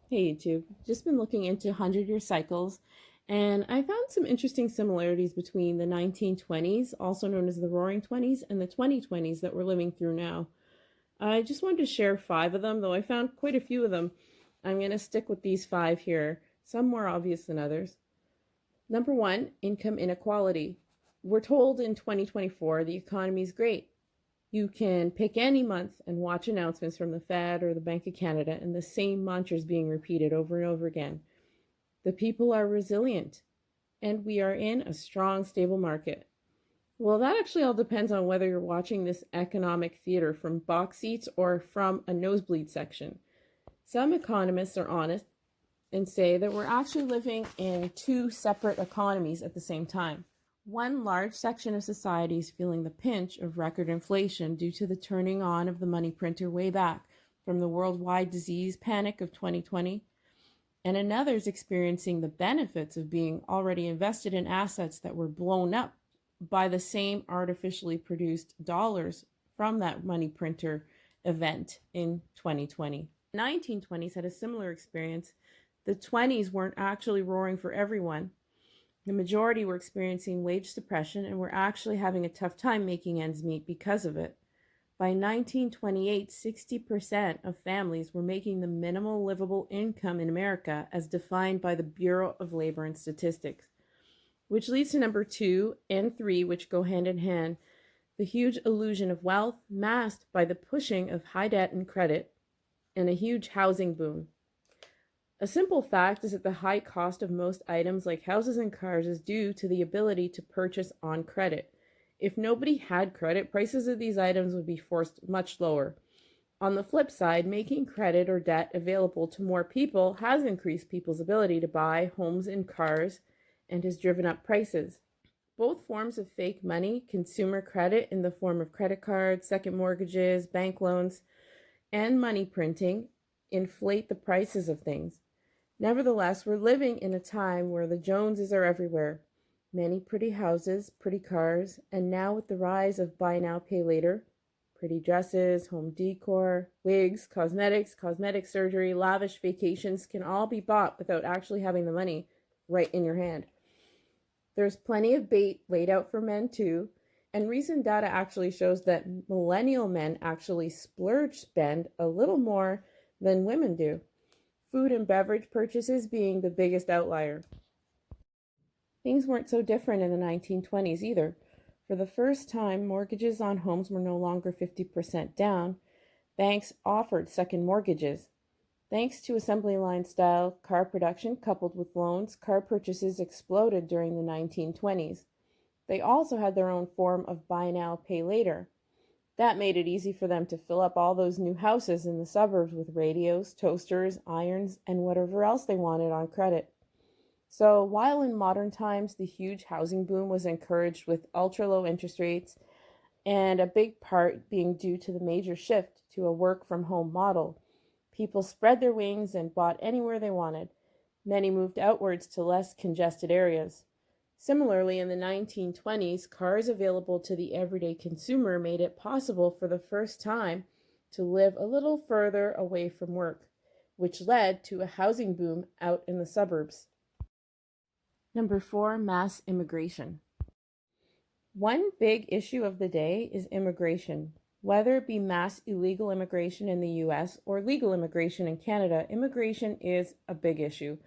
Hey YouTube, just been looking into 100-year cycles, and I found some interesting similarities between the 1920s, also known as the Roaring Twenties, and the 2020s that we're living through now. I just wanted to share five of them, though I found quite a few of them. I'm going to stick with these five here, some more obvious than others. Number one, income inequality. We're told in 2024 the economy is great. You can pick any month and watch announcements from the Fed or the Bank of Canada, and the same mantras being repeated over and over again. The people are resilient, and we are in a strong, stable market. Well, that actually all depends on whether you're watching this economic theater from box seats or from a nosebleed section. Some economists are honest and say that we're actually living in two separate economies at the same time. One large section of society is feeling the pinch of record inflation due to the turning on of the money printer way back from the worldwide disease panic of 2020, and another is experiencing the benefits of being already invested in assets that were blown up by the same artificially produced dollars from that money printer event in 2020. 1920s had a similar experience. The 20s weren't actually roaring for everyone. The majority were experiencing wage suppression and were actually having a tough time making ends meet because of it. By 1928, 60% of families were making the minimal livable income in America as defined by the Bureau of Labor and Statistics. Which leads to number 2 and 3, which go hand in hand. The huge illusion of wealth masked by the pushing of high debt and credit and a huge housing boom. A simple fact is that the high cost of most items like houses and cars is due to the ability to purchase on credit. If nobody had credit, prices of these items would be forced much lower. On the flip side, making credit or debt available to more people has increased people's ability to buy homes and cars and has driven up prices. Both forms of fake money, consumer credit in the form of credit cards, second mortgages, bank loans, and money printing, inflate the prices of things. Nevertheless, we're living in a time where the Joneses are everywhere. Many pretty houses, pretty cars, and now with the rise of buy now, pay later, pretty dresses, home decor, wigs, cosmetics, cosmetic surgery, lavish vacations can all be bought without actually having the money right in your hand. There's plenty of bait laid out for men too, and recent data actually shows that millennial men actually spend a little more than women do. Food and beverage purchases being the biggest outlier. Things weren't so different in the 1920s either. For the first time, mortgages on homes were no longer 50% down. Banks offered second mortgages. Thanks to assembly line style car production coupled with loans, car purchases exploded during the 1920s. They also had their own form of buy now, pay later. That made it easy for them to fill up all those new houses in the suburbs with radios, toasters, irons, and whatever else they wanted on credit. So while in modern times the huge housing boom was encouraged with ultra-low interest rates, and a big part being due to the major shift to a work-from-home model, people spread their wings and bought anywhere they wanted. Many moved outwards to less congested areas. Similarly, in the 1920s, cars available to the everyday consumer made it possible for the first time to live a little further away from work, which led to a housing boom out in the suburbs. Number 4, mass immigration. One big issue of the day is immigration. Whether it be mass illegal immigration in the US or legal immigration in Canada, immigration is a big issue.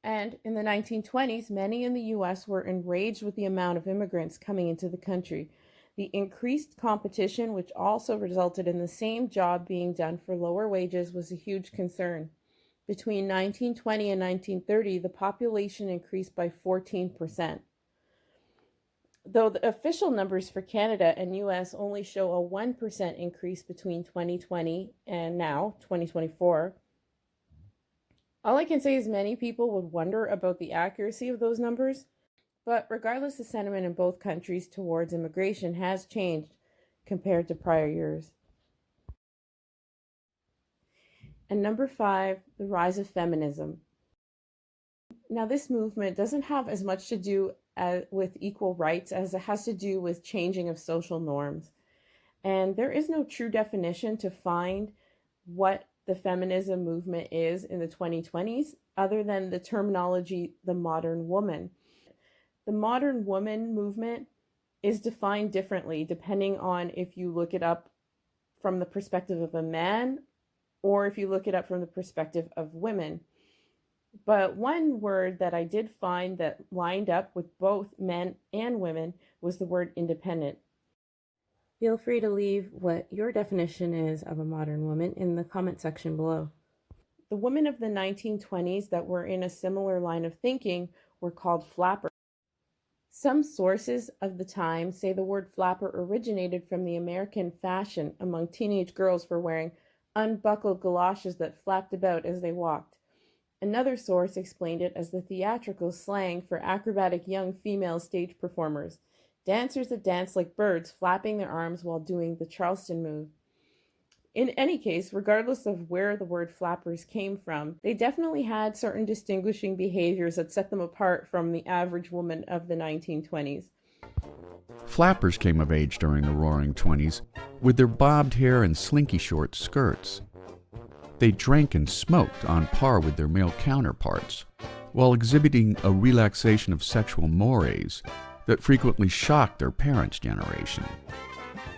And in the 1920s, many in the US were enraged with the amount of immigrants coming into the country. The increased competition, which also resulted in the same job being done for lower wages, was a huge concern. Between 1920 and 1930, the population increased by 14%. Though the official numbers for Canada and US only show a 1% increase between 2020 and now, 2024, all I can say is many people would wonder about the accuracy of those numbers, but regardless, the sentiment in both countries towards immigration has changed compared to prior years. And number 5, the rise of feminism. Now, this movement doesn't have as much to do with equal rights as it has to do with changing of social norms. And there is no true definition to find what the feminism movement is in the 2020s, other than the terminology the modern woman. The modern woman movement is defined differently depending on if you look it up from the perspective of a man or if you look it up from the perspective of women. But one word that I did find that lined up with both men and women was the word independent. Feel free to leave what your definition is of a modern woman in the comment section below. The women of the 1920s that were in a similar line of thinking were called flappers. Some sources of the time say the word flapper originated from the American fashion among teenage girls for wearing unbuckled galoshes that flapped about as they walked. Another source explained it as the theatrical slang for acrobatic young female stage performers, dancers that dance like birds, flapping their arms while doing the Charleston move. In any case, regardless of where the word flappers came from, they definitely had certain distinguishing behaviors that set them apart from the average woman of the 1920s. Flappers came of age during the Roaring Twenties with their bobbed hair and slinky short skirts. They drank and smoked on par with their male counterparts, while exhibiting a relaxation of sexual mores that frequently shocked their parents' generation.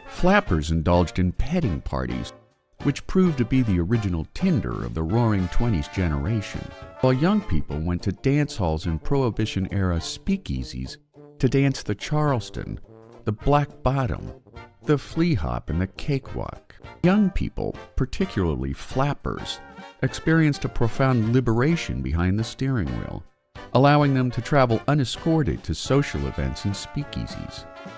Flappers indulged in petting parties, which proved to be the original Tinder of the Roaring Twenties generation, while young people went to dance halls in Prohibition-era speakeasies to dance the Charleston, the Black Bottom, the Flea Hop, and the Cakewalk. Young people, particularly flappers, experienced a profound liberation behind the steering wheel, allowing them to travel unescorted to social events and speakeasies.